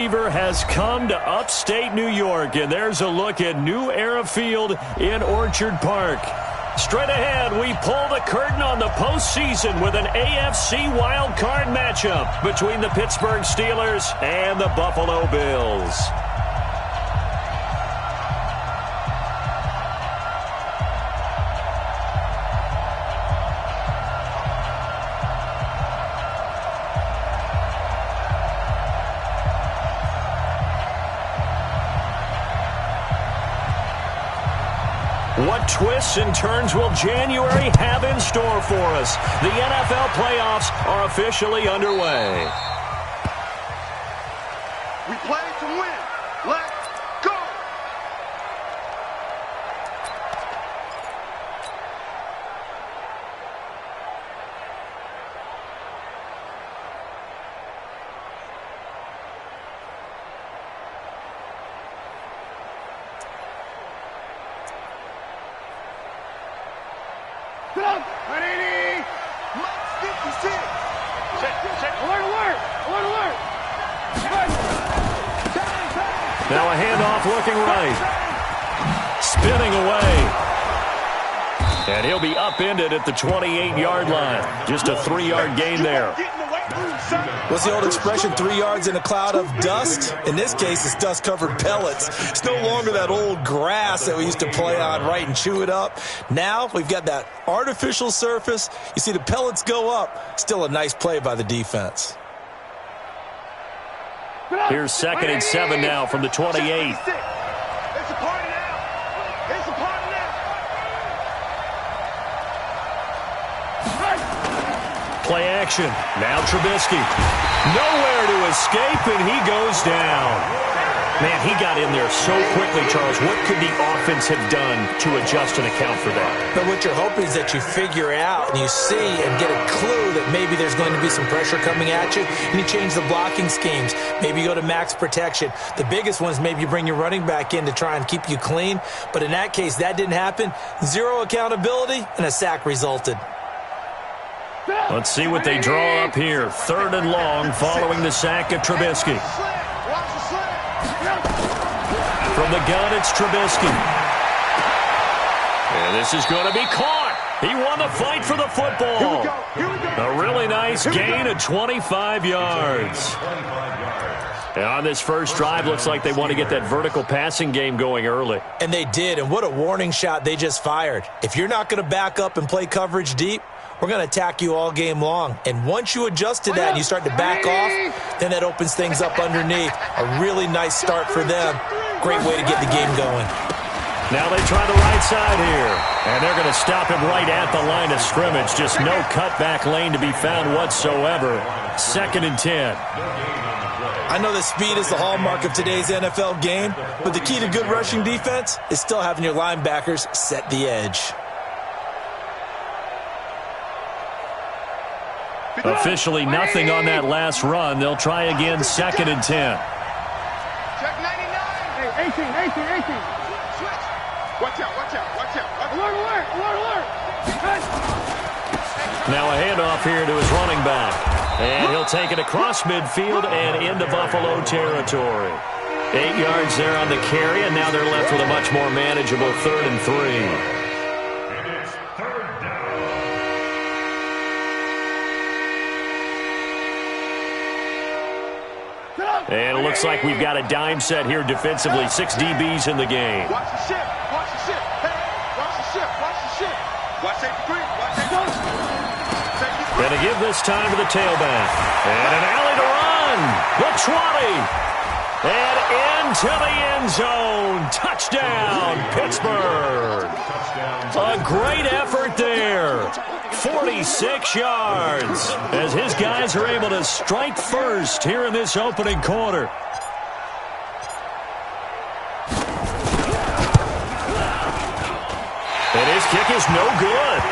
Has come to upstate New York, and there's a look at New Era Field in Orchard Park. Straight ahead, we pull the curtain on the postseason with an AFC wildcard matchup between the Pittsburgh Steelers and the Buffalo Bills. What twists and turns will January have in store for us? The NFL playoffs are officially underway. We play to win. Let's go! Get up! Ready! Mike 56! Set. Alert! Now a handoff looking right. Spinning away. And he'll be upended at the 28-yard line. Just a 3-yard gain there. What's the old expression, 3 yards in a cloud of dust? In this case, it's dust-covered pellets. It's no longer that old grass that we used to play on, right, and chew it up. Now we've got that artificial surface. You see the pellets go up. Still a nice play by the defense. Here's 2nd and 7 now from the 28. It's a party now. It's a party now. Play action. Now Trubisky. Nowhere to escape, and he goes down. Man, he got in there so quickly, Charles. What could the offense have done to adjust and account for that? But what you're hoping is that you figure out and you see and get a clue that maybe there's going to be some pressure coming at you, and you change the blocking schemes. Maybe you go to max protection. The biggest one is maybe you bring your running back in to try and keep you clean. But in that case, that didn't happen. Zero accountability, and a sack resulted. Let's see what they draw up here. 3rd and long following the sack of Trubisky. From the gun, it's Trubisky. And this is going to be caught. He won the fight for the football. A really nice gain of 25 yards. And on this first drive, looks like they want to get that vertical passing game going early. And they did, and what a warning shot they just fired. If you're not going to back up and play coverage deep, we're going to attack you all game long. And once you adjust to that and you start to back off, then that opens things up underneath. A really nice start for them. Great way to get the game going. Now they try the right side here. And they're going to stop him right at the line of scrimmage. Just no cutback lane to be found whatsoever. 2nd and 10. I know that speed is the hallmark of today's NFL game, but the key to good rushing defense is still having your linebackers set the edge. Officially nothing on that last run. They'll try again, 2nd and 10. Check 99. Hey, 18. Switch. Watch out. Alert. Now a handoff here to his running back. And he'll take it across midfield and into Buffalo territory. 8 yards there on the carry, and now they're left with a much more manageable 3rd and 3. And it looks like we've got a dime set here defensively. 6 DBs in the game. Watch the ship. Hey, watch the ship. Watch safety 3. Watch safety 3. And to give this time to the tailback. And an alley to run. The 20. And into the end zone. Touchdown, Pittsburgh. A great effort there. 46 yards as his guys are able to strike first here in this opening quarter. And his kick is no good.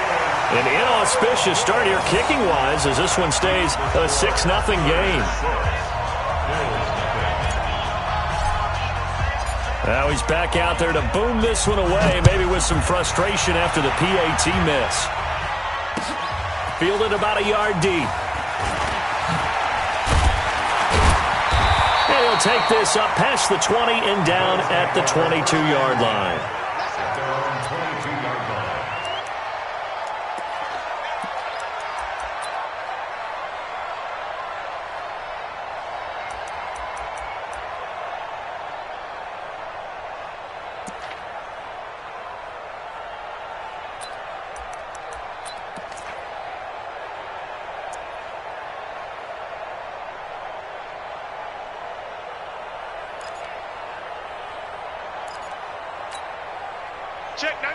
An inauspicious start here kicking-wise as this one stays a 6-0 game. Now he's back out there to boom this one away, maybe with some frustration after the PAT miss. Fielded about a yard deep. And he'll take this up past the 20 and down at the 22-yard line.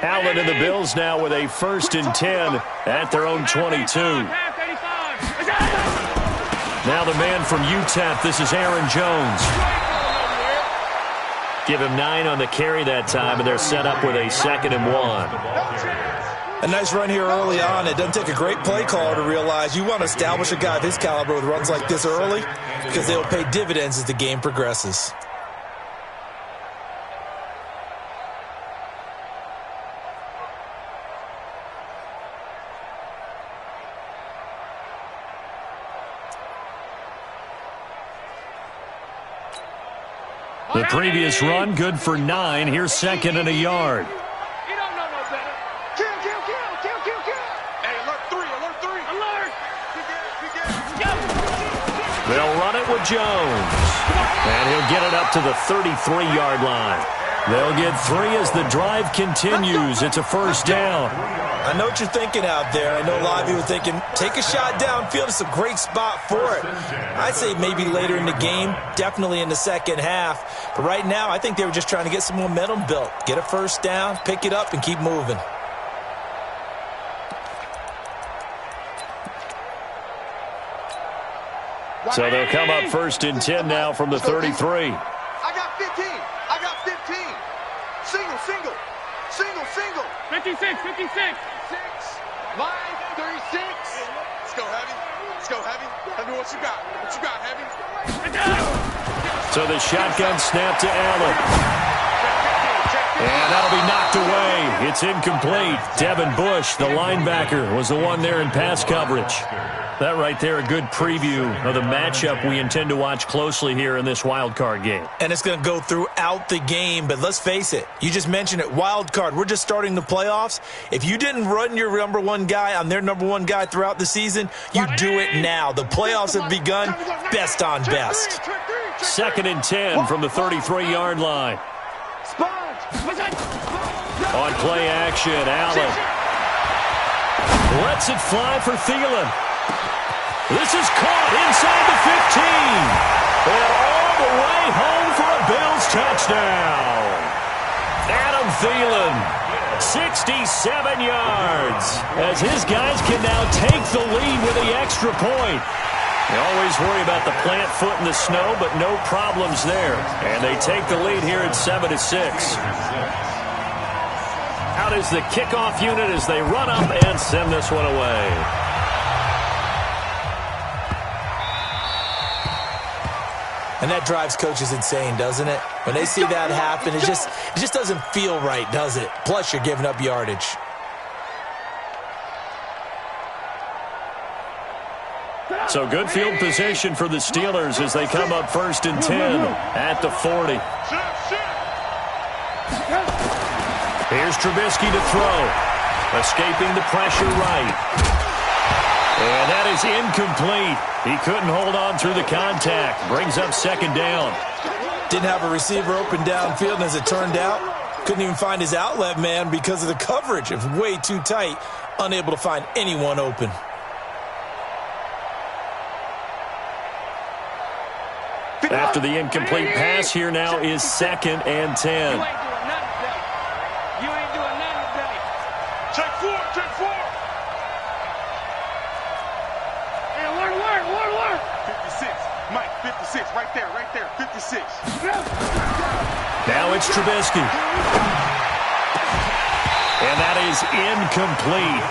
Allen and the Bills now with a 1st and 10 at their own 22. Now the man from UTEP, this is Aaron Jones. Give him 9 on the carry that time, and they're set up with a 2nd and 1. A nice run here early on. It doesn't take a great play caller to realize you want to establish a guy of his caliber with runs like this early because they'll pay dividends as the game progresses. The previous run, good for 9. Here's 2nd and a yard. You don't know no better. Kill. Hey, alert 3. Alert. They'll run it with Jones. And he'll get it up to the 33-yard line. They'll get 3 as the drive continues. It's a 1st down. I know what you're thinking out there. I know a lot of you are thinking, take a shot downfield. It's a great spot for it. I'd say maybe later in the game, definitely in the second half. But right now, I think they were just trying to get some momentum built. Get a 1st down, pick it up, and keep moving. So they'll come up 1st and 10 now from the 33. I got 15. Single. 56. 5, 36. Let's go, Heavy. Tell me what you got. Heavy? So the shotgun snap to Allen. And that'll be knocked away. It's incomplete. Devin Bush, the linebacker, was the one there in pass coverage. That right there, a good preview of the matchup we intend to watch closely here in this wild card game. And it's going to go throughout the game, but let's face it. You just mentioned it, wild card. We're just starting the playoffs. If you didn't run your number 1 guy on their number 1 guy throughout the season, you do it now. The playoffs have begun, best on best. 2nd and 10 from the 33-yard line. On play action, Allen lets it fly for Thielen. This is caught inside the 15. And all the way home for a Bills touchdown. Adam Thielen, 67 yards, as his guys can now take the lead with the extra point. They always worry about the plant foot in the snow, but no problems there. And they take the lead here at 7-6. Out is the kickoff unit as they run up and send this one away. And that drives coaches insane, doesn't it? When they see that happen, it just doesn't feel right, does it? Plus, you're giving up yardage. So good field position for the Steelers as they come up 1st and 10 at the 40. Here's Trubisky to throw. Escaping the pressure right. And that is incomplete. He couldn't hold on through the contact. Brings up 2nd down. Didn't have a receiver open downfield, and as it turned out, couldn't even find his outlet man because of the coverage. It was way too tight. Unable to find anyone open. After the incomplete pass, here now is 2nd and 10. You ain't doing nothing today. Take 4. Hey, alert. 56. Mike, 56. Right there. 56. Now it's Trubisky. And that is incomplete.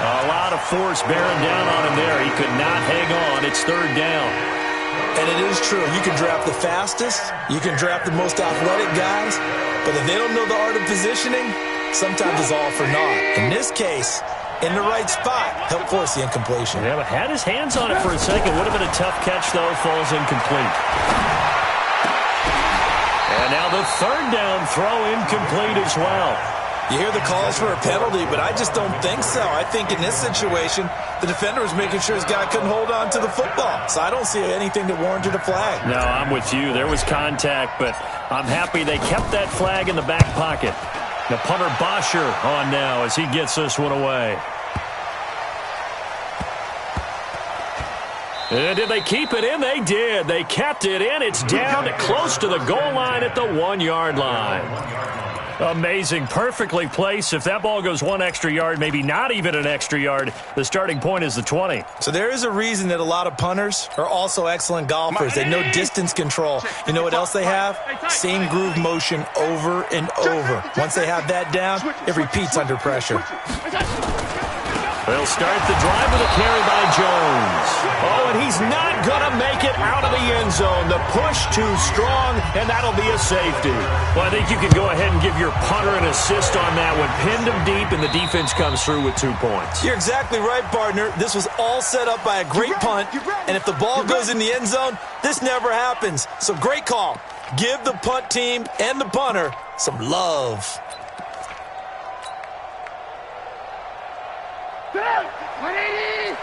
A lot of force bearing down on him there. He could not hang on. It's 3rd down. And it is true. You can draft the fastest. You can draft the most athletic guys. But if they don't know the art of positioning, sometimes it's all for naught. In this case, in the right spot, helped force the incompletion. Yeah, but had his hands on it for a second. Would have been a tough catch, though. Falls incomplete. And now the third down throw incomplete as well. You hear the calls for a penalty, but I just don't think so. I think in this situation, the defender was making sure his guy couldn't hold on to the football. So I don't see anything that warranted a flag. No, I'm with you. There was contact, but I'm happy they kept that flag in the back pocket. The punter Bosher on now as he gets this one away. And did they keep it in? They did. They kept it in. It's down close to the goal line at the 1-yard line. Amazing. Perfectly placed. If that ball goes 1 extra yard, maybe not even an extra yard, the starting point is the 20. So there is a reason that a lot of punters are also excellent golfers. They know distance control. You know what else they have? Same groove motion over and over. Once they have that down, it repeats under pressure. They'll start the drive with a carry by Jones. Oh, and he's not going to make it out of the end zone. The push too strong, and that'll be a safety. Well, I think you can go ahead and give your punter an assist on that one. Pinned him deep, and the defense comes through with 2 points. You're exactly right, partner. This was all set up by a great punt, and if the ball goes in the end zone, this never happens. So great call. Give the punt team and the punter some love. 180!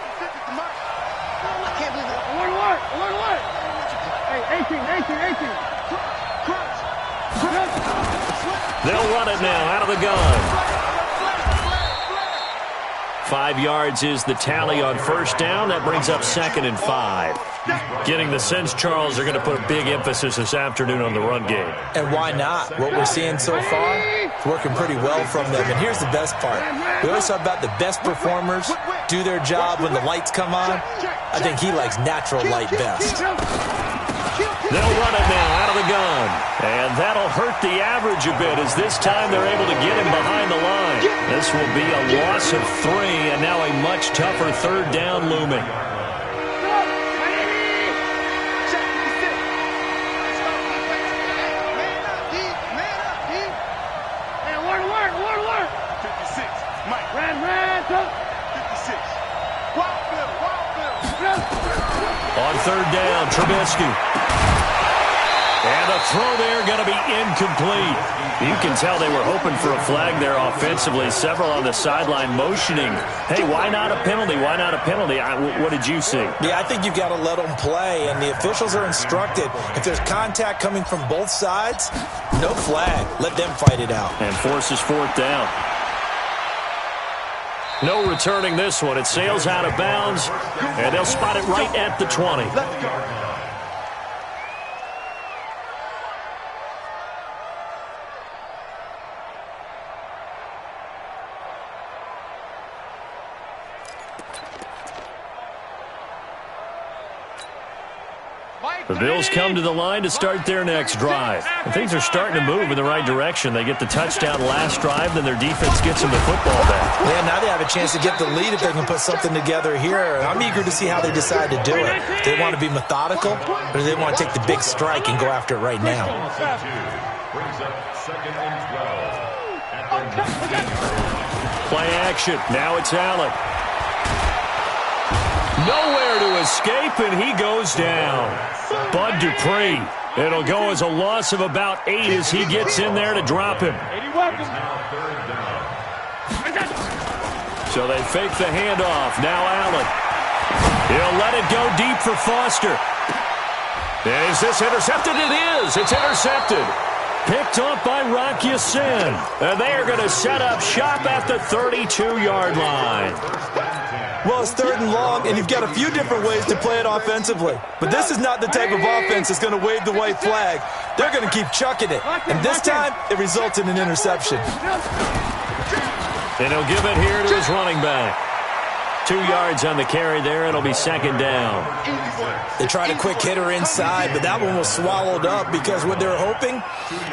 I can't believe it. Alert! Hey, 18. They'll run it now out of the gun. 5 yards is the tally on first down. That brings up 2nd and 5. Getting the sense, Charles, they're going to put a big emphasis this afternoon on the run game. And why not? What we're seeing so far, it's working pretty well from them. And here's the best part. We always talk about the best performers do their job when the lights come on. I think he likes natural light best. They'll run it now out of the gun. And that'll hurt the average a bit as this time they're able to get him behind the line. This will be a loss of 3 and now a much tougher third down looming. On third down, Trubisky. And the throw there going to be incomplete. You can tell they were hoping for a flag there offensively. Several on the sideline motioning. Hey, why not a penalty? Why not a penalty? What did you see? Yeah, I think you got to let them play, and the officials are instructed. If there's contact coming from both sides, no flag. Let them fight it out. And forces 4th down. No returning this one. It sails out of bounds, and they'll spot it right at the 20. The Bills come to the line to start their next drive. And things are starting to move in the right direction. They get the touchdown last drive, then their defense gets them the football back. Yeah, now they have a chance to get the lead if they can put something together here. And I'm eager to see how they decide to do it. If they want to be methodical, or do they want to take the big strike and go after it right now? Play action. Now it's Allen. Nowhere to escape, and he goes down. Bud Dupree. It'll go as a loss of about 8 as he gets in there to drop him. So they fake the handoff. Now Allen. He'll let it go deep for Foster. And is this intercepted? It is. It's intercepted. Picked up by Rock Ya-Sin. And they are going to set up shop at the 32-yard line. Well, it's 3rd and long, and you've got a few different ways to play it offensively. But this is not the type of offense that's going to wave the white flag. They're going to keep chucking it. And this time, it results in an interception. And he'll give it here to his running back. 2 yards on the carry there. It'll be 2nd down. They tried a quick hitter inside, but that one was swallowed up because what they're hoping,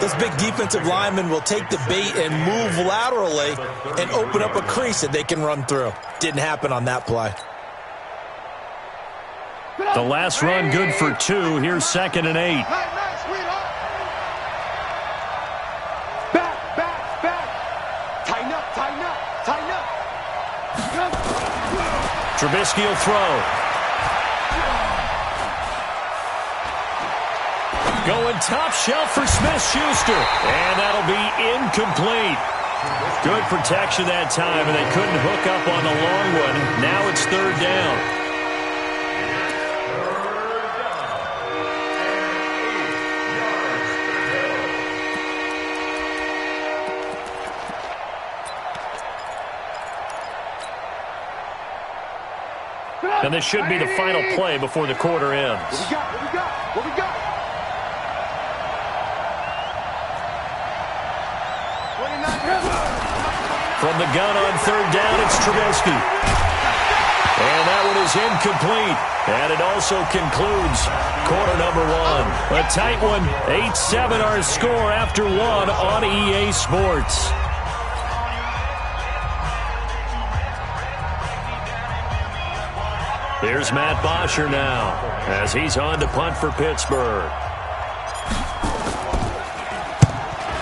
this big defensive lineman will take the bait and move laterally and open up a crease that they can run through. Didn't happen on that play. The last run good for 2. Here's 2nd and 8. Trubisky will throw. Going top shelf for Smith-Schuster. And that'll be incomplete. Good protection that time, and they couldn't hook up on the long one. Now it's third down. And this should be the final play before the quarter ends. What we got? What we got? What we got? 29. From the gun on third down, it's Trubisky. And that one is incomplete. And it also concludes quarter number one. A tight one. 8-7 our score after one on EA Sports. Here's Matt Bosher now as he's on to punt for Pittsburgh.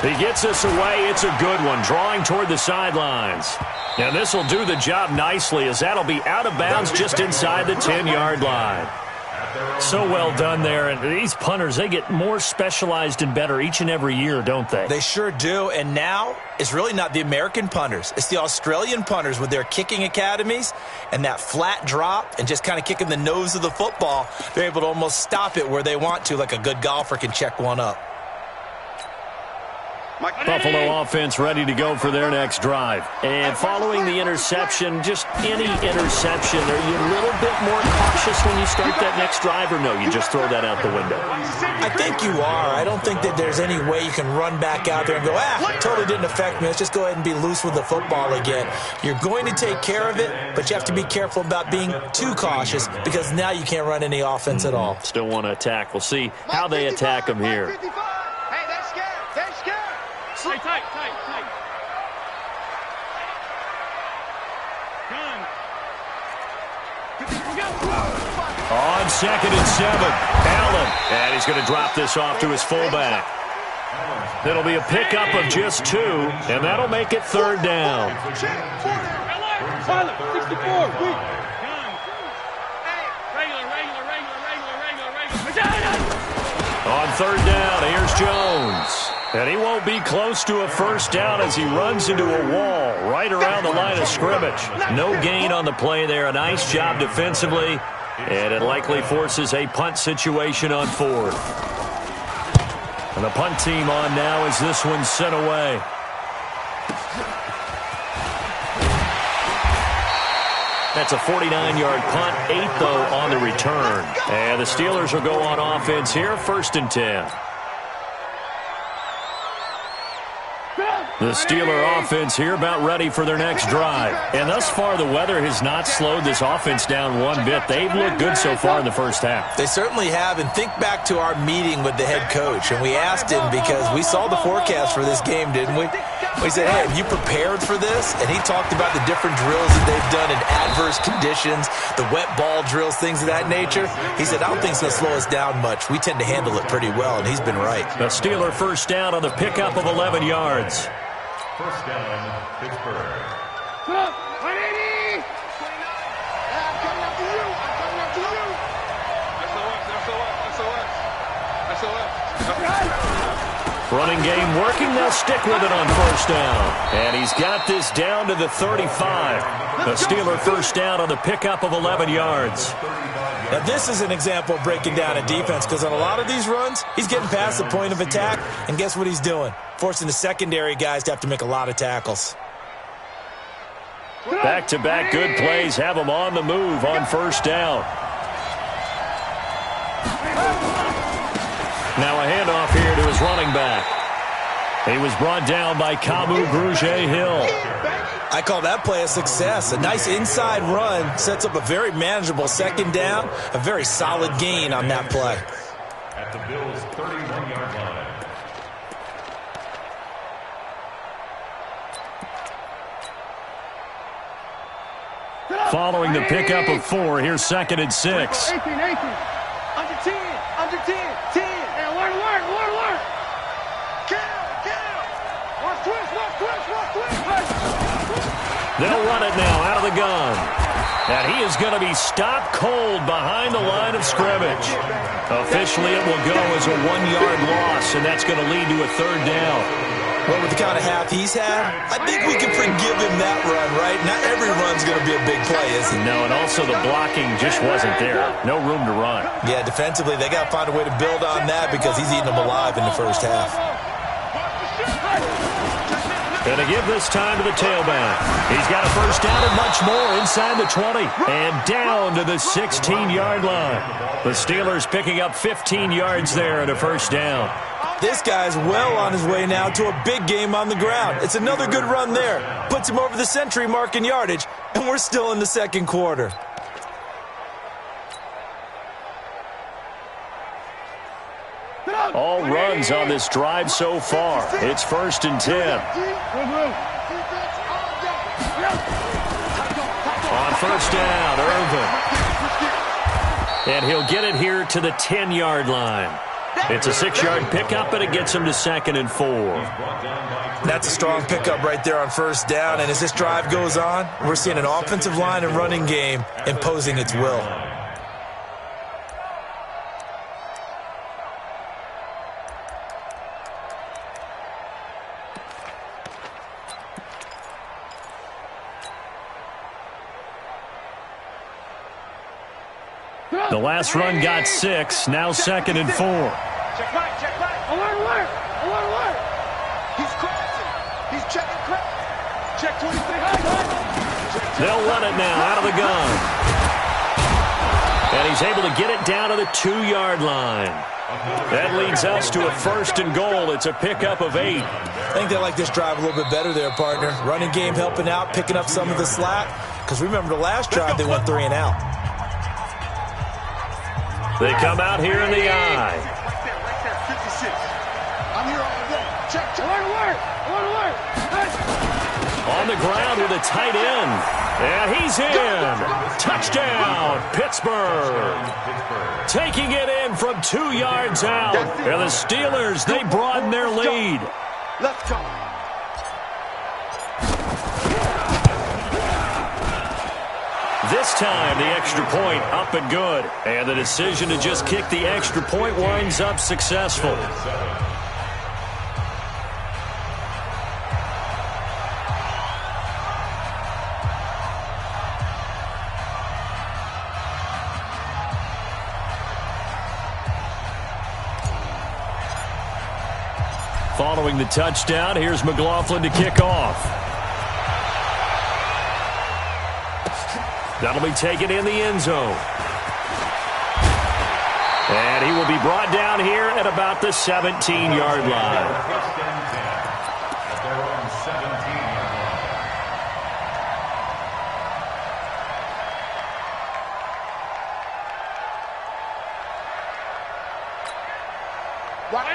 He gets us away. It's a good one, drawing toward the sidelines. And this will do the job nicely as that'll be out of bounds just inside the 10-yard line. So well done there. And these punters, they get more specialized and better each and every year, don't they? They sure do. And now it's really not the American punters. It's the Australian punters with their kicking academies and that flat drop and just kind of kicking the nose of the football. They're able to almost stop it where they want to, like a good golfer can check one up. Buffalo offense ready to go for their next drive. And following the interception, just any interception, are you a little bit more cautious when you start that next drive, or no, you just throw that out the window? I think you are. I don't think that there's any way you can run back out there and go, totally didn't affect me. Let's just go ahead and be loose with the football again. You're going to take care of it, but you have to be careful about being too cautious because now you can't run any offense at all. Still want to attack. We'll see how they attack them here. Hey, they're scared. They're scared. Stay tight. On 2nd and 7, Allen. And he's going to drop this off to his fullback. It'll be a pickup of just 2, and that'll make it third down. 64. On third down, here's Jones. And he won't be close to a first down as he runs into a wall right around the line of scrimmage. No gain on the play there. A nice job defensively. And it likely forces a punt situation on fourth. And the punt team on now as this one's sent away. That's a 49-yard punt, 8 though on the return. And the Steelers will go on offense here, 1st and 10. The Steeler offense here about ready for their next drive. And thus far, the weather has not slowed this offense down one bit. They've looked good so far in the first half. They certainly have. And think back to our meeting with the head coach. And we asked him because we saw the forecast for this game, didn't we? We said, hey, have you prepared for this? And he talked about the different drills that they've done in adverse conditions, the wet ball drills, things of that nature. He said, I don't think it's going to slow us down much. We tend to handle it pretty well, and he's been right. The Steeler first down on the pickup of 11 yards. First down, Pittsburgh. 180! 29. I'm coming up to you. I'm coming up to you. SOS. Running game working. They'll stick with it on first down. And he's got this down to the 35. The Steeler first down on the pickup of 11 yards. Now, this is an example of breaking down a defense because on a lot of these runs, he's getting past the point of attack, and guess what he's doing? Forcing the secondary guys to have to make a lot of tackles. Back-to-back good plays have him on the move on first down. Now a handoff here to his running back. He was brought down by Kamu Grugier-Hill. I call that play a success. A nice inside run sets up a very manageable second down, a very solid gain on that play. At the Bills' 31-yard line. Following the pickup of 4, here's 2nd and 6. 18. Under 10. 10. And alert. Kill. Watch twist. They'll run it now out of the gun. And he is going to be stopped cold behind the line of scrimmage. Officially, it will go as a 1-yard loss, and that's going to lead to a third down. Well, with the kind of half he's had, I think we can forgive him that run, right? Not every run's going to be a big play, is it? No, and also the blocking just wasn't there. No room to run. Yeah, defensively, they got to find a way to build on that because he's eating them alive in the first half. Going to give this time to the tailback. He's got a first down and much more inside the 20. And down to the 16-yard line. The Steelers picking up 15 yards there and a first down. This guy's well on his way now to a big game on the ground. It's another good run there. Puts him over the century mark in yardage, and we're still in the second quarter. All runs on this drive so far. It's 1st and 10. On first down, Irvin. And he'll get it here to the 10-yard line. It's a 6-yard pickup, and it gets him to 2nd and 4. That's a strong pickup right there on first down, and as this drive goes on, we're seeing an offensive line and running game imposing its will. The last run got 6, now 2nd and 4. Check back, check back. Alert. He's crossing. He's checking crack. Check 26. They'll run it now out of the gun. And he's able to get it down to the 2-yard line. That leads us to a 1st and goal. It's a pickup of 8. I think they like this drive a little bit better there, partner. Running game helping out, picking up some of the slack. Because remember the last drive, they went 3 and out. They come out here in the eye. Right there, 56. I'm here all day. Check. Alert. On the ground with a tight end. And he's in. Touchdown, Pittsburgh. Taking it in from 2 yards out. And the Steelers, they broaden their lead. Let's go. This time, the extra point up and good. And the decision to just kick the extra point winds up successful. Following the touchdown, here's McLaughlin to kick off. That'll be taken in the end zone. And he will be brought down here at about the 17-yard line.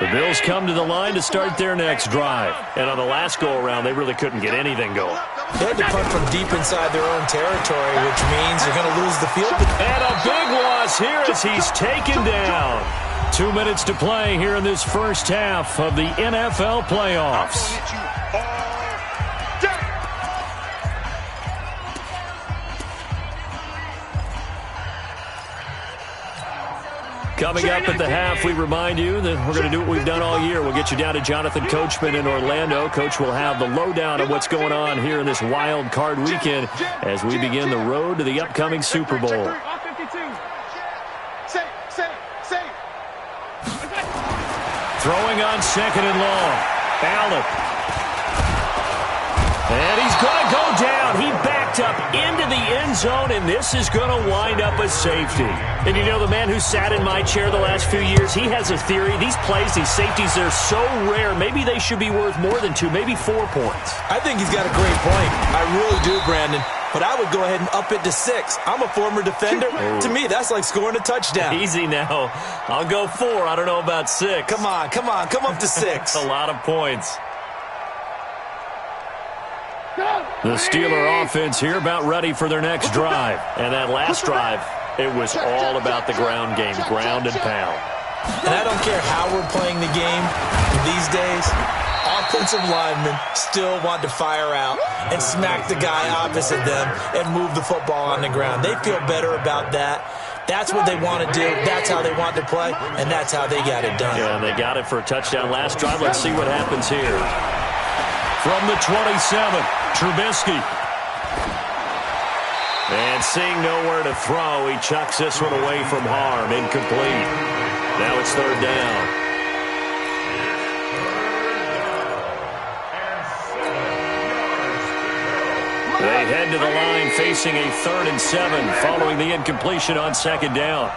The Bills come to the line to start their next drive. And on the last go-around, they really couldn't get anything going. They had to punt from deep inside their own territory, which means they're going to lose the field. And a big loss here as he's taken down. 2 minutes to play here in this first half of the NFL playoffs. Coming up at the half, we remind you that we're going to do what we've done all year. We'll get you down to Jonathan Coachman in Orlando. Coach will have the lowdown of what's going on here in this wild card weekend as we begin the road to the upcoming Super Bowl. Throwing on 2nd and long. Allen. And he's going to go down. He backed up into the end zone, and this is going to wind up a safety. And you know, the man who sat in my chair the last few years, he has a theory. These plays, these safeties, they're so rare. Maybe they should be worth more than 2, maybe 4 points. I think he's got a great point. I really do, Brandon. But I would go ahead and up it to 6. I'm a former defender. Oh. To me, that's like scoring a touchdown. Easy now. I'll go 4. I don't know about 6. Come on. Come up to 6. A lot of points. The Steeler offense here about ready for their next drive. And that last drive, it was all about the ground game, ground and pound. And I don't care how we're playing the game these days. offensive linemen still want to fire out and smack the guy opposite them and move the football on the ground. They feel better about that. That's what they want to do. That's how they want to play, and that's how they got it done. Yeah, and they got it for a touchdown last drive. Let's see what happens here. From the 27, Trubisky. And seeing nowhere to throw, he chucks this one away from harm. Incomplete. Now it's third down. They head to the line facing a 3rd and 7 following the incompletion on second down.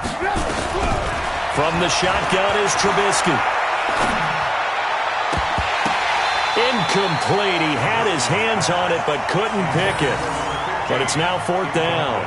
From the shotgun is Trubisky. Incomplete. He had his hands on it but couldn't pick it. But it's now 4th down.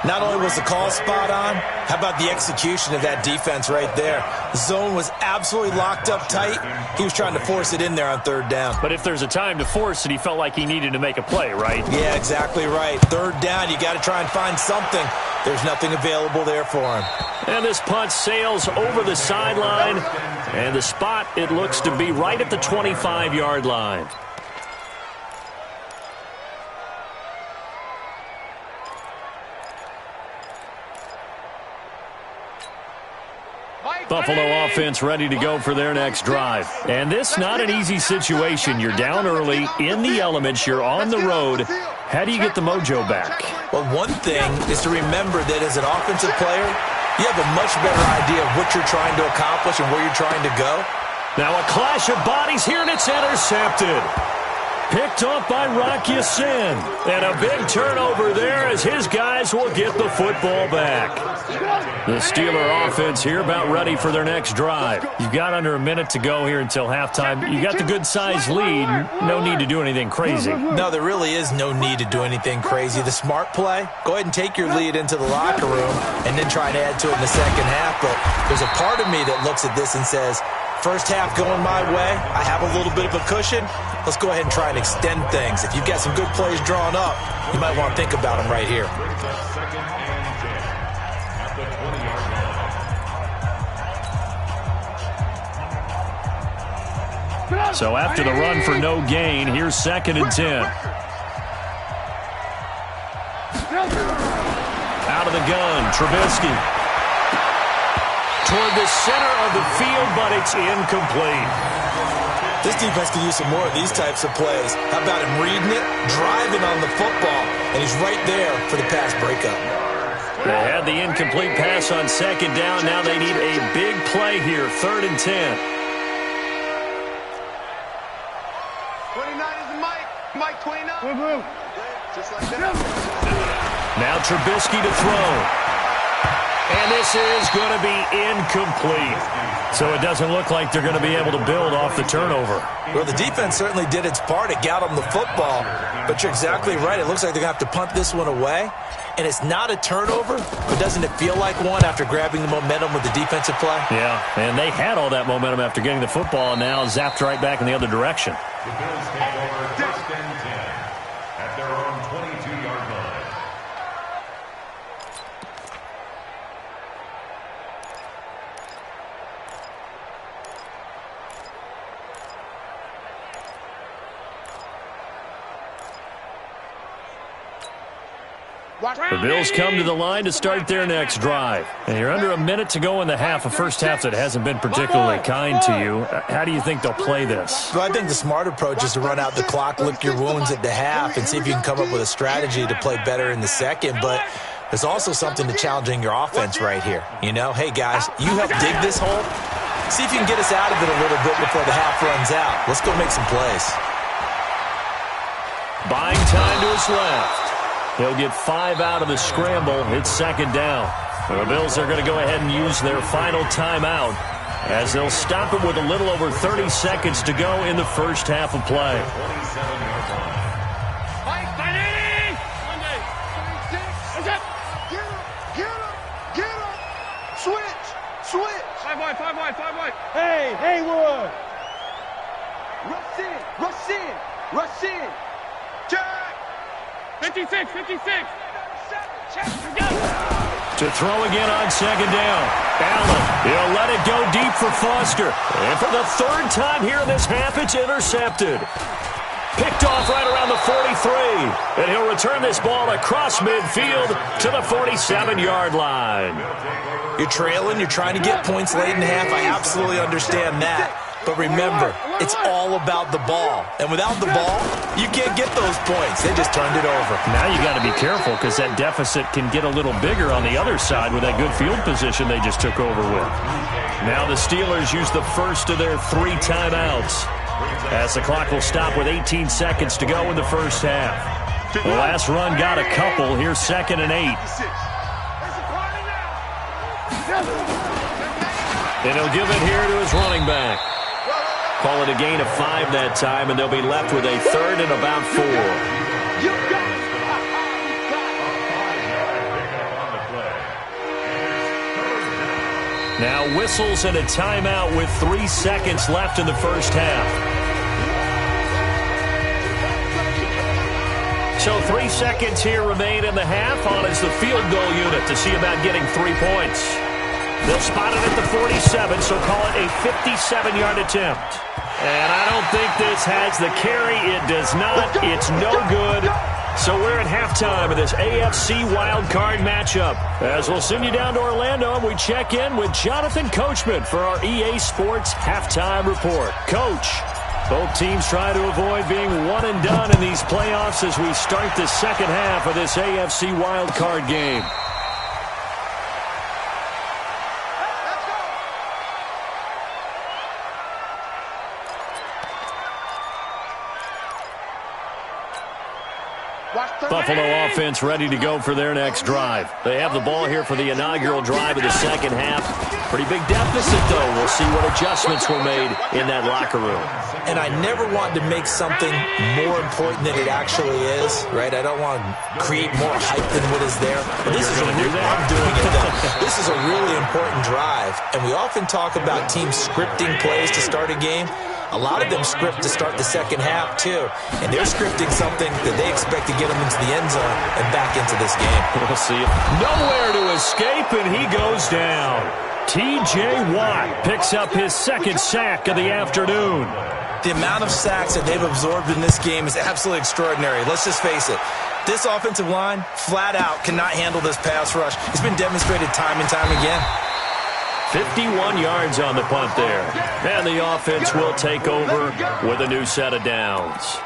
Not only was the call spot on, how about the execution of that defense right there? The zone was absolutely locked up tight. He was trying to force it in there on 3rd down. But if there's a time to force it, he felt like he needed to make a play, right? Yeah, exactly right. 3rd down, you got to try and find something. There's nothing available there for him. And this punt sails over the sideline. And the spot, it looks to be right at the 25-yard line. Buffalo offense ready to go for their next drive. And this not an easy situation. You're down early, in the elements, you're on the road. How do you get the mojo back? Well, one thing is to remember that as an offensive player, you have a much better idea of what you're trying to accomplish and where you're trying to go. Now a clash of bodies here, and it's intercepted. Picked up by Rocky Sin. And a big turnover there as his guys will get the football back. The Steeler offense here about ready for their next drive. You've got under a minute to go here until halftime. You got the good-sized lead. No need to do anything crazy. No, there really is no need to do anything crazy. The smart play, go ahead and take your lead into the locker room and then try to add to it in the second half. But there's a part of me that looks at this and says, first half going my way, I have a little bit of a cushion. Let's go ahead and try and extend things. If you've got some good plays drawn up, you might want to think about them right here. So after the run for no gain, here's 2nd and 10. Out of the gun, Trubisky. Toward the center of the field, but it's incomplete. This defense could use some more of these types of plays. How about him reading it, driving on the football, and he's right there for the pass breakup. They had the incomplete pass on second down. Now they need a big play here, 3rd and 10. 29 is the Mike. Mike 29. Just like that. Now Trubisky to throw. And this is going to be incomplete. So it doesn't look like they're going to be able to build off the turnover. Well, the defense certainly did its part. It got them the football. But you're exactly right. It looks like they're going to have to punt this one away. And it's not a turnover, but doesn't it feel like one after grabbing the momentum with the defensive play? Yeah, and they had all that momentum after getting the football, and now zapped right back in the other direction. The Bills take over 1st and 10 at their own 22-yard line. The Bills come to the line to start their next drive. And you're under a minute to go in the half, a first half that hasn't been particularly kind to you. How do you think they'll play this? Well, I think the smart approach is to run out the clock, lick your wounds at the half, and see if you can come up with a strategy to play better in the second. But there's also something to challenging your offense right here. You know, hey, guys, you help dig this hole. See if you can get us out of it a little bit before the half runs out. Let's go make some plays. Buying time to his left. He'll get 5 out of the scramble. It's 2nd down. The Bills are going to go ahead and use their final timeout as they'll stop it with a little over 30 seconds to go in the first half of play. 27-yard line. Get him. Switch. 5 wide. Hey, Haywood. Rush in. Jack. 56. Check. To throw again on second down. Allen, he'll let it go deep for Foster. And for the third time here in this half, it's intercepted. Picked off right around the 43. And he'll return this ball across midfield to the 47-yard line. You're trailing. You're trying to get points late in the half. I absolutely understand that. But remember, it's all about the ball. And without the ball, you can't get those points. They just turned it over. Now you got to be careful because that deficit can get a little bigger on the other side with that good field position they just took over with. Now the Steelers use the first of their 3 timeouts as the clock will stop with 18 seconds to go in the first half. The last run got a couple. Here's 2nd and 8. And he'll give it here to his running back. Call it a gain of 5 that time, and they'll be left with a 3rd and about 4. Now whistles and a timeout with 3 seconds left in the first half. So 3 seconds here remain in the half. On is the field goal unit to see about getting 3 points. They'll spot it at the 47, so call it a 57-yard attempt. And I don't think this has the carry. It does not. It's no good. So we're at halftime of this AFC wildcard matchup. As we'll send you down to Orlando, and we check in with Jonathan Coachman for our EA Sports Halftime Report. Coach, both teams try to avoid being one and done in these playoffs as we start the second half of this AFC wildcard game. Buffalo offense ready to go for their next drive. They have the ball here for the inaugural drive of the second half. Pretty big deficit, though. We'll see what adjustments were made in that locker room. And I never want to make something more important than it actually is, right? I don't want to create more hype than what is there. But this is I'm doing it, though. This is a really important drive. And we often talk about teams scripting plays to start a game. A lot of them script to start the second half, too. And they're scripting something that they expect to get them into the end zone and back into this game. We'll see it. Nowhere to escape, and he goes down. T.J. Watt picks up his 2nd sack of the afternoon. The amount of sacks that they've absorbed in this game is absolutely extraordinary. Let's just face it. This offensive line, flat out, cannot handle this pass rush. It's been demonstrated time and time again. 51 yards on the punt there. And the offense will take over with a new set of downs.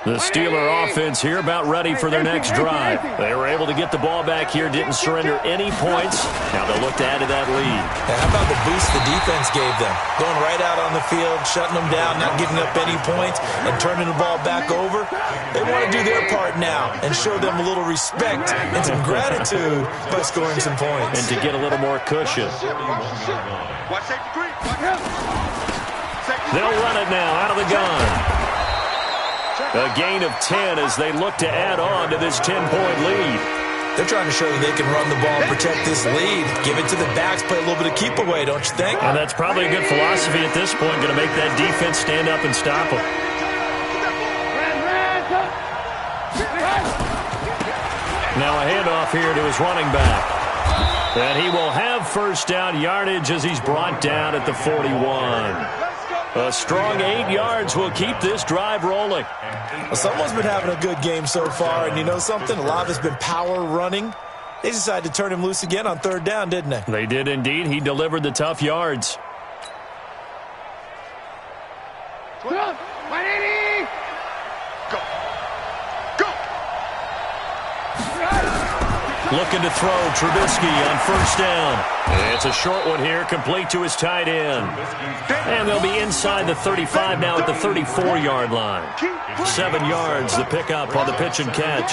The Steeler offense here about ready for their next drive. They were able to get the ball back here, didn't surrender any points. Now they'll look to add to that lead. And how about the boost the defense gave them? Going right out on the field, shutting them down, not giving up any points, and turning the ball back over. They want to do their part now and show them a little respect and some gratitude by scoring some points. And to get a little more cushion. They'll run it now out of the gun. A gain of 10 as they look to add on to this 10-point lead. They're trying to show that they can run the ball and protect this lead. Give it to the backs, play a little bit of keep away, don't you think? And that's probably a good philosophy at this point, going to make that defense stand up and stop them. Now a handoff here to his running back. And he will have first down yardage as he's brought down at the 41. A strong 8 yards will keep this drive rolling. Well, someone's been having a good game so far, and you know something? A lot of it's been power running. They decided to turn him loose again on 3rd down, didn't they? They did indeed. He delivered the tough yards. Go! Go! Looking to throw Trubisky on first down. It's a short one here, complete to his tight end. And they'll be inside the 35 now at the 34-yard line. 7 yards, the pickup on the pitch and catch.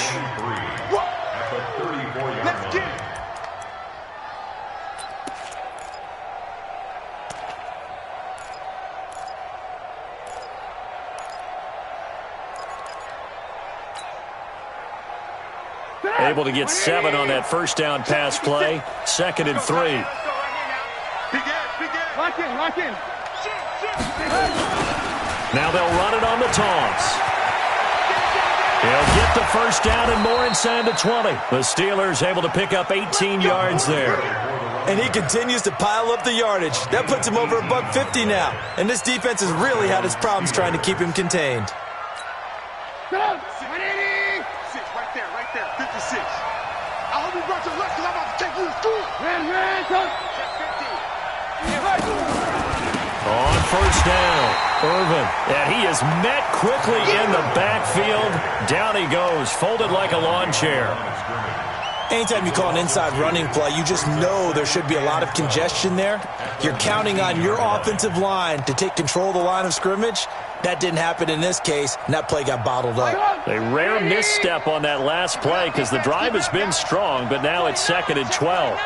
Able to get 7 on that first down pass play. 2nd and 3. Lock in. Now they'll run it on the toss. He'll get the first down and more inside the 20. The Steelers able to pick up 18 yards there. And he continues to pile up the yardage. That puts him over $150 now. And this defense has really had its problems trying to keep him contained. 180. Right there, 56. I hope you brought your left because I'm about to take you to school. On first down, Irvin. And he is met quickly in the backfield. Down he goes, folded like a lawn chair. Anytime you call an inside running play, you just know there should be a lot of congestion there. You're counting on your offensive line to take control of the line of scrimmage. That didn't happen in this case, and that play got bottled up. A rare misstep on that last play because the drive has been strong, but now it's 2nd and 12.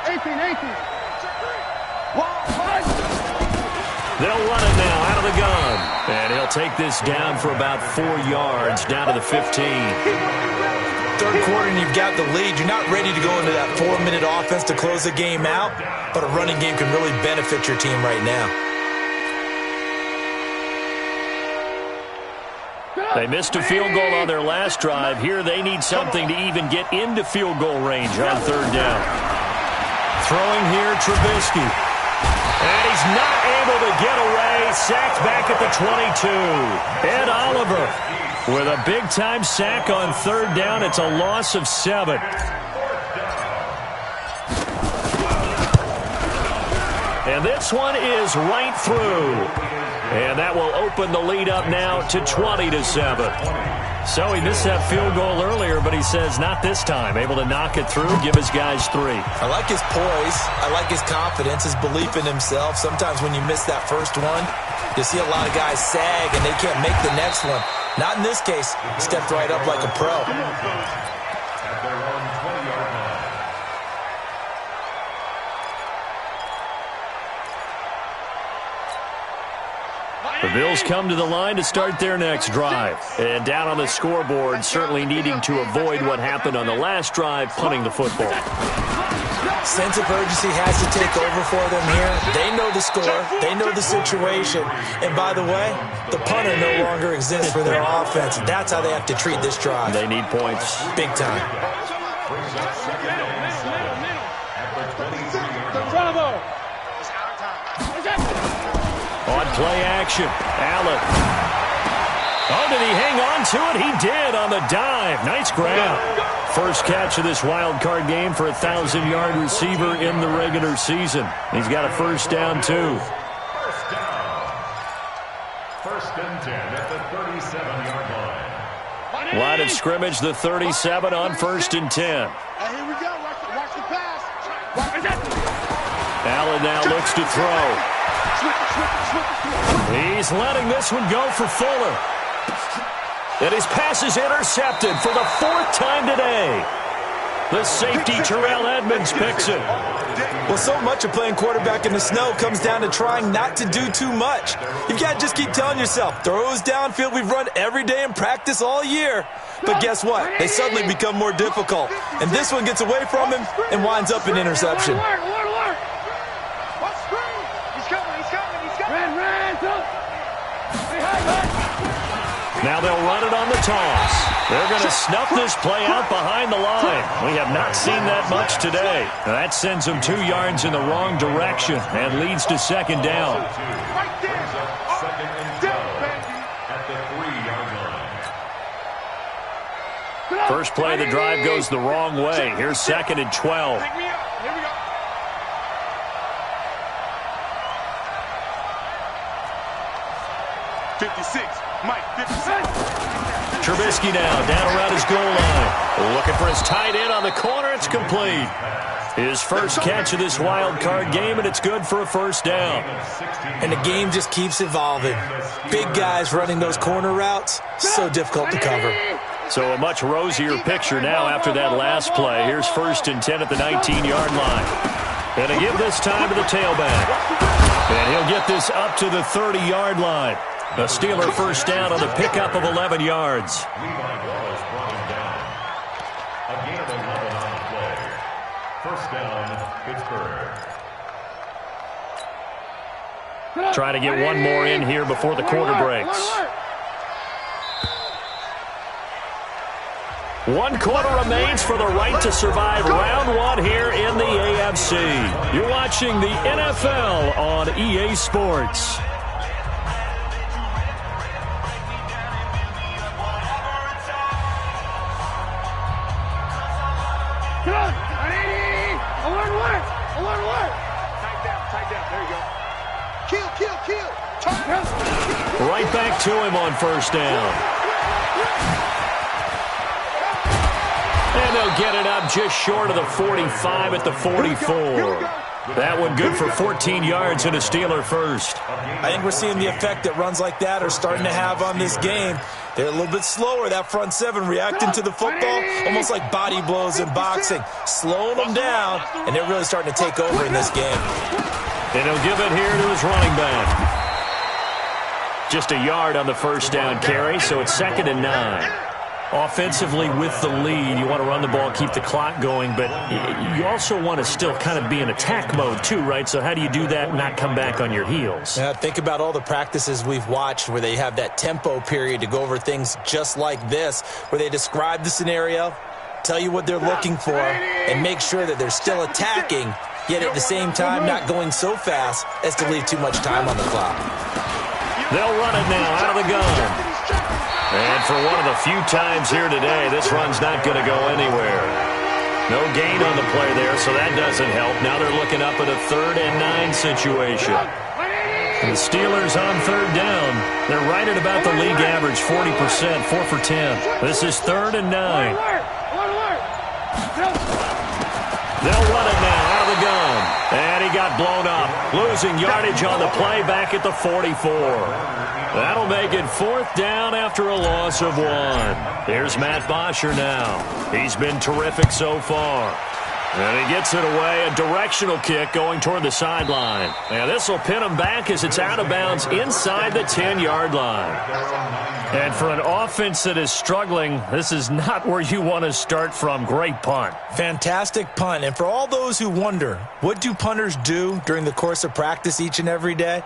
18. They'll run it now out of the gun. And he'll take this down for about 4 yards, down to the 15. Third quarter and you've got the lead. You're not ready to go into that 4-minute offense to close the game out, but a running game can really benefit your team right now. They missed a field goal on their last drive. Here they need something to even get into field goal range on 3rd down. Throwing here, Trubisky. And he's not able to get away. Sacked back at the 22. Ed Oliver with a big-time sack on 3rd down. It's a loss of 7. And this one is right through. And that will open the lead up now to 20-7. So he missed that field goal earlier, but he says not this time. Able to knock it through, give his guys 3. I like his poise. I like his confidence, his belief in himself. Sometimes when you miss that first one, you see a lot of guys sag and they can't make the next one. Not in this case. Stepped right up like a pro. At their own 20-yard line. The Bills come to the line to start their next drive. And down on the scoreboard, certainly needing to avoid what happened on the last drive, punting the football. Sense of urgency has to take over for them here. They know the score. They know the situation. And by the way, the punter no longer exists for their offense. That's how they have to treat this drive. They need points. Big time. On play action, Allen. Oh, did he hang on to it? He did on the dive. Nice grab. First catch of this wild card game for a 1,000-yard receiver in the regular season. He's got a first down, too. First down. 1st and 10 at the 37-yard line. Line of scrimmage, the 37 on 1st and 10. Here we go. Watch the pass. Allen now looks to throw. He's letting this one go for Fuller. And his pass is intercepted for the 4th time today. The safety, Terrell Edmonds, picks it. Well, so much of playing quarterback in the snow comes down to trying not to do too much. You've got to just keep telling yourself, throws downfield we've run every day in practice all year. But guess what? They suddenly become more difficult. And this one gets away from him and winds up an interception. Now they'll run it on the toss. They're going to snuff this play out behind the line. We have not seen that much today. That sends them 2 yards in the wrong direction and leads to 2nd down. Second and 12 at the 3-yard line. First play of the drive goes the wrong way. Here's 2nd and 12. 56. Mike, 56. Trubisky now down around his goal line. Looking for his tight end on the corner. It's complete. His first catch of this wild card game, and it's good for a first down. And the game just keeps evolving. Big guys running those corner routes, so difficult to cover. So a much rosier picture now after that last play. Here's 1st and 10 at the 19-yard line. And to give this time to the tailback. And he'll get this up to the 30-yard line. The Steeler first down on the pickup of 11 yards. First down, Pittsburgh. Trying to get one more in here before the quarter breaks. 1 quarter remains for the right to survive round 1 here in the AFC. You're watching the NFL on EA Sports. Right back to him on first down. And they'll get it up just short of the 45 at the 44. That one good for 14 yards and a Steeler first. I think we're seeing the effect that runs like that are starting to have on this game. They're a little bit slower, that front seven, reacting to the football, almost like body blows in boxing, slowing them down, and they're really starting to take over in this game. And he'll give it here to his running back. Just a yard on the first down carry, so it's 2nd and 9. Offensively with the lead, you want to run the ball, keep the clock going, but you also want to still kind of be in attack mode too, right? So how do you do that and not come back on your heels? Yeah, think about all the practices we've watched where they have that tempo period to go over things just like this, where they describe the scenario, tell you what they're looking for, and make sure that they're still attacking, yet at the same time not going so fast as to leave too much time on the clock. They'll run it now out of the gun. And for one of the few times here today, this run's not going to go anywhere. No gain on the play there, so that doesn't help. Now they're looking up at a 3rd and 9 situation. And the Steelers on 3rd down. They're right at about the league average, 40%, 4 for 10. This is 3rd and 9. They'll run it now out of the gun. And he got blown up. Losing yardage on the play back at the 44. That'll make it 4th down after a loss of 1. Here's Matt Bosher now. He's been terrific so far. And he gets it away, a directional kick going toward the sideline. And this will pin him back as it's out of bounds inside the 10-yard line. And for an offense that is struggling, this is not where you want to start from. Great punt. Fantastic punt. And for all those who wonder, what do punters do during the course of practice each and every day?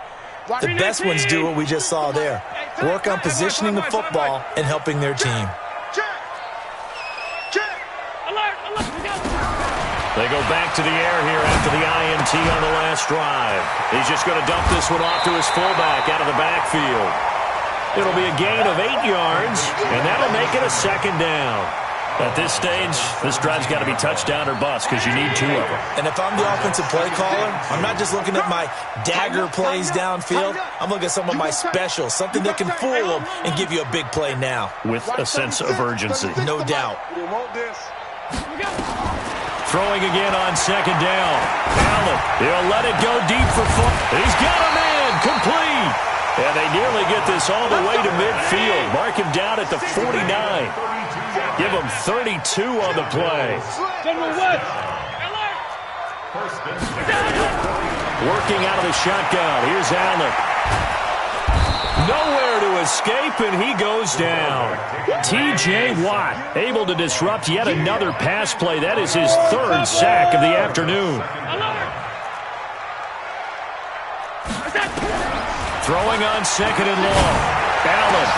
The best ones do what we just saw there. Work on positioning the football and helping their team. They go back to the air here after the INT on the last drive. He's just going to dump this one off to his fullback out of the backfield. It'll be a gain of 8 yards, and that'll make it a 2nd down. At this stage, this drive's got to be touchdown or bust because you need 2 of them. And if I'm the offensive play caller, I'm not just looking at my dagger plays downfield. I'm looking at some of my specials, something that can fool them and give you a big play now. With a sense of urgency. No doubt. Throwing again on 2nd down. Allen, he'll let it go deep for fun. He's got a man, complete. And they nearly get this all the way to midfield. Mark him down at the 49. Give him 32 on the play. Working out of the shotgun. Here's Allen. Nowhere to escape, and he goes down. T.J. Watt able to disrupt yet another pass play. That is his 3rd sack of the afternoon. Throwing on 2nd and long. Allen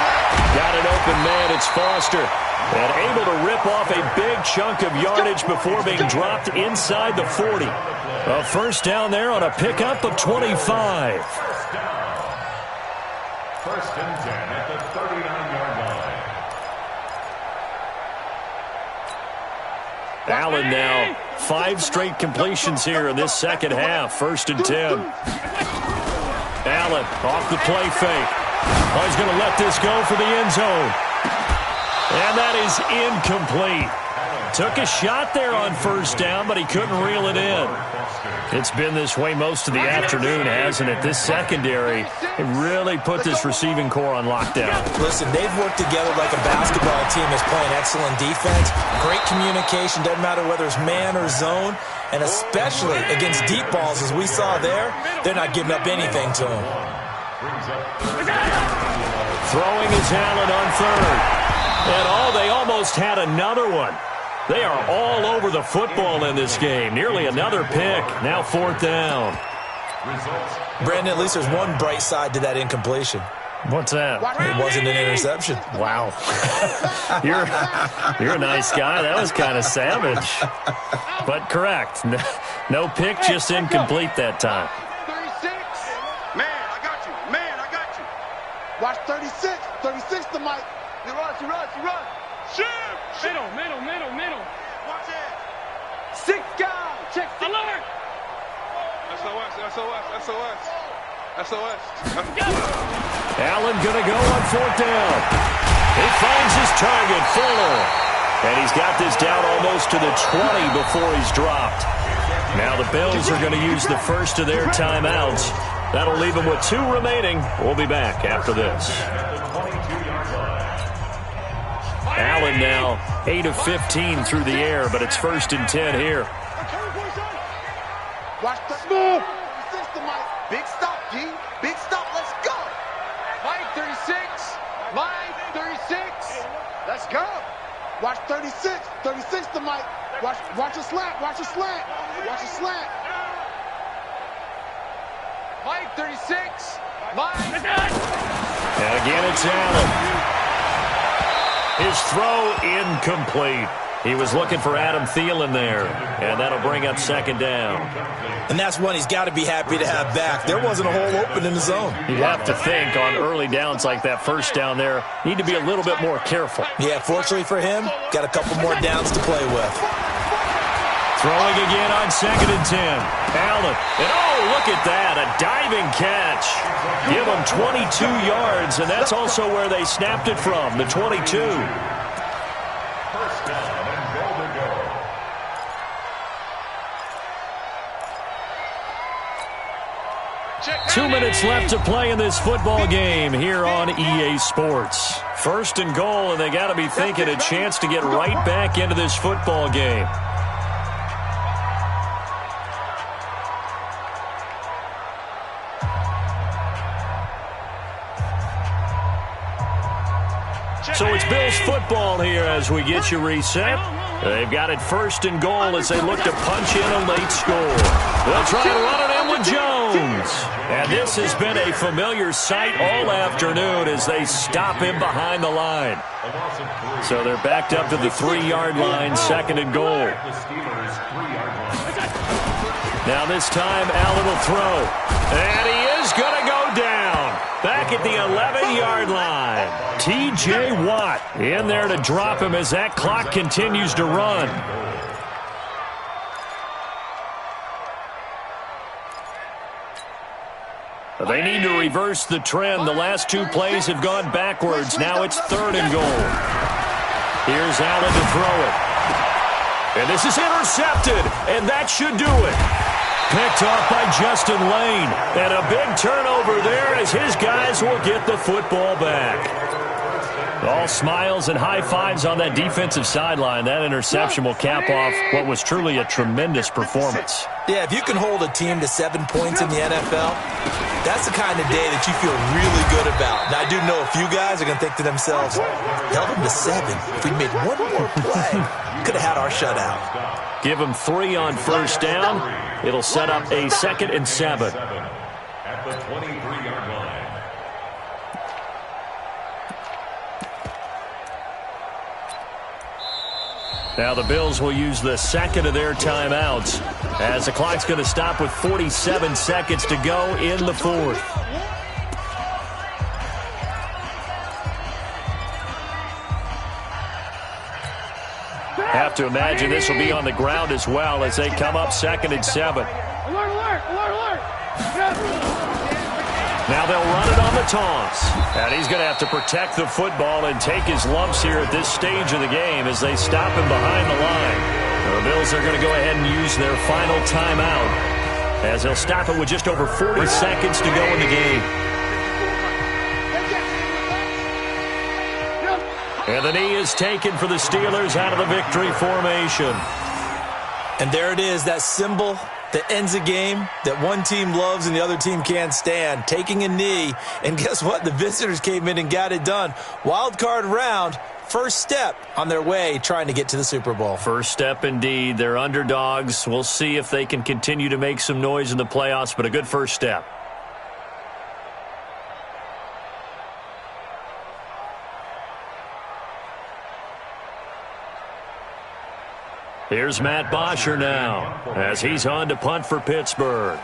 got an open man. It's Foster. And able to rip off a big chunk of yardage before being dropped inside the 40. A 1st down there on a pickup of 25. 1st and 10 at the 39-yard line. Allen now 5 straight completions here in this 2nd half. 1st and 10. Allen off the play fake. Oh, he's going to let this go for the end zone. And that is incomplete. Took a shot there on 1st down, but he couldn't reel it in. It's been this way most of the afternoon, hasn't it? This secondary really put this receiving core on lockdown. Listen, they've worked together like a basketball team is playing excellent defense. Great communication, doesn't matter whether it's man or zone. And especially against deep balls, as we saw there, they're not giving up anything to them. Throwing is Allen on 3rd. And they almost had another one. They are all over the football in this game. Nearly another pick. Now 4th down. Brandon, at least there's one bright side to that incompletion. What's that? It wasn't an interception. Wow. You're a nice guy. That was kind of savage. But correct. No pick, just incomplete that time. 36. Man, I got you. Man, I got you. Watch 36. 36 to Mike. You run. Shoot. Middle. Watch it. 6 guys. Check. Alert. SOS. Allen going to go on 4th down. He finds his target, Fuller. And he's got this down almost to the 20 before he's dropped. Now the Bills are going to use the first of their timeouts. That'll leave them with 2 remaining. We'll be back after this. Allen now 8 of 15 through the air, but it's 1st and 10 here. Watch the move. 36 to Mike. Big stop, G. Big stop. Let's go. Mike 36. Mike 36. Let's go. Watch 36. 36 to Mike. Watch a slant. Watch a slant. Mike 36. Mike. And again, it's Allen. His throw incomplete. He was looking for Adam Thielen there, and that'll bring up 2nd down. And that's one he's got to be happy to have back. There wasn't a hole open in the zone. You have to think on early downs like that 1st down there, need to be a little bit more careful. Yeah, fortunately for him, got a couple more downs to play with. Throwing again on 2nd and 10. Allen, and oh, look at that, a diving catch. Give him 22 yards, and that's also where they snapped it from, the 22. 1st down and goal to go. Check 2 minutes left to play in this football game here on EA Sports. 1st and goal, and they got to be thinking a chance to get right back into this football game. So it's Bills football here as we get you reset. They've got it 1st and goal as they look to punch in a late score. They'll try to run it in with Jones. And this has been a familiar sight all afternoon as they stop him behind the line. So they're backed up to the 3-yard line, 2nd and goal. Now this time Allen will throw. And he is going to go down. Back at the 11-yard line. T.J. Watt in there to drop him as that clock continues to run. They need to reverse the trend. The last 2 plays have gone backwards. Now it's 3rd and goal. Here's Allen to throw it. And this is intercepted, and that should do it. Picked off by Justin Lane. And a big turnover there as his guys will get the football back. All smiles and high fives on that defensive sideline. That interception will cap off what was truly a tremendous performance. Yeah, if you can hold a team to 7 points in the NFL, that's the kind of day that you feel really good about. And I do know a few guys are going to think to themselves, held them to 7. If we made one more play, could have had our shutout. Give them 3 on 1st down. It'll set up a 2nd and 7. At the 23-yard line. Now the Bills will use the 2nd of their timeouts as the clock's going to stop with 47 seconds to go in the 4th. Have to imagine this will be on the ground as well as they come up 2nd and 7. Alert. Now they'll run it on the toss. And he's going to have to protect the football and take his lumps here at this stage of the game as they stop him behind the line. Now the Bills are going to go ahead and use their final timeout as they'll stop it with just over 40 seconds to go in the game. And the knee is taken for the Steelers out of the victory formation. And there it is, that symbol that ends a game that one team loves and the other team can't stand. Taking a knee, and guess what? The visitors came in and got it done. Wild card round, first step on their way trying to get to the Super Bowl. First step indeed. They're underdogs. We'll see if they can continue to make some noise in the playoffs, but a good first step. Here's Matt Bosher now as he's on to punt for Pittsburgh.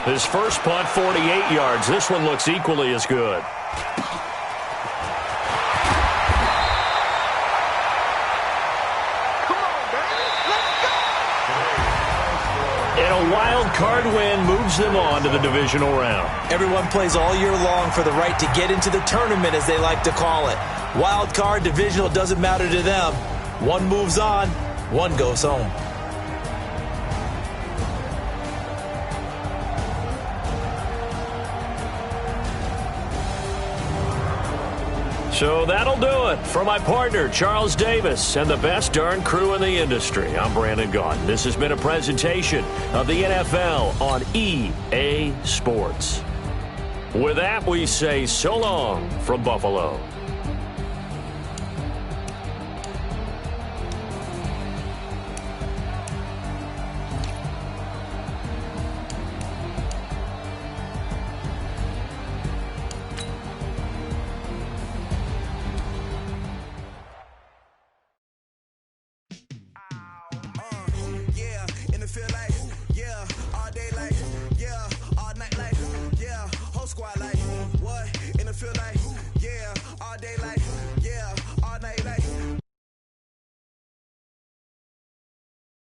His first punt, 48 yards. This one looks equally as good. Come on, baby. Let's go. And a wild card win moves them on to the divisional round. Everyone plays all year long for the right to get into the tournament, as they like to call it. Wild card, divisional, doesn't matter to them. One moves on, one goes home. So that'll do it for my partner, Charles Davis, and the best darn crew in the industry. I'm Brandon Gaudin. This has been a presentation of the NFL on EA Sports. With that, we say so long from Buffalo. In the field like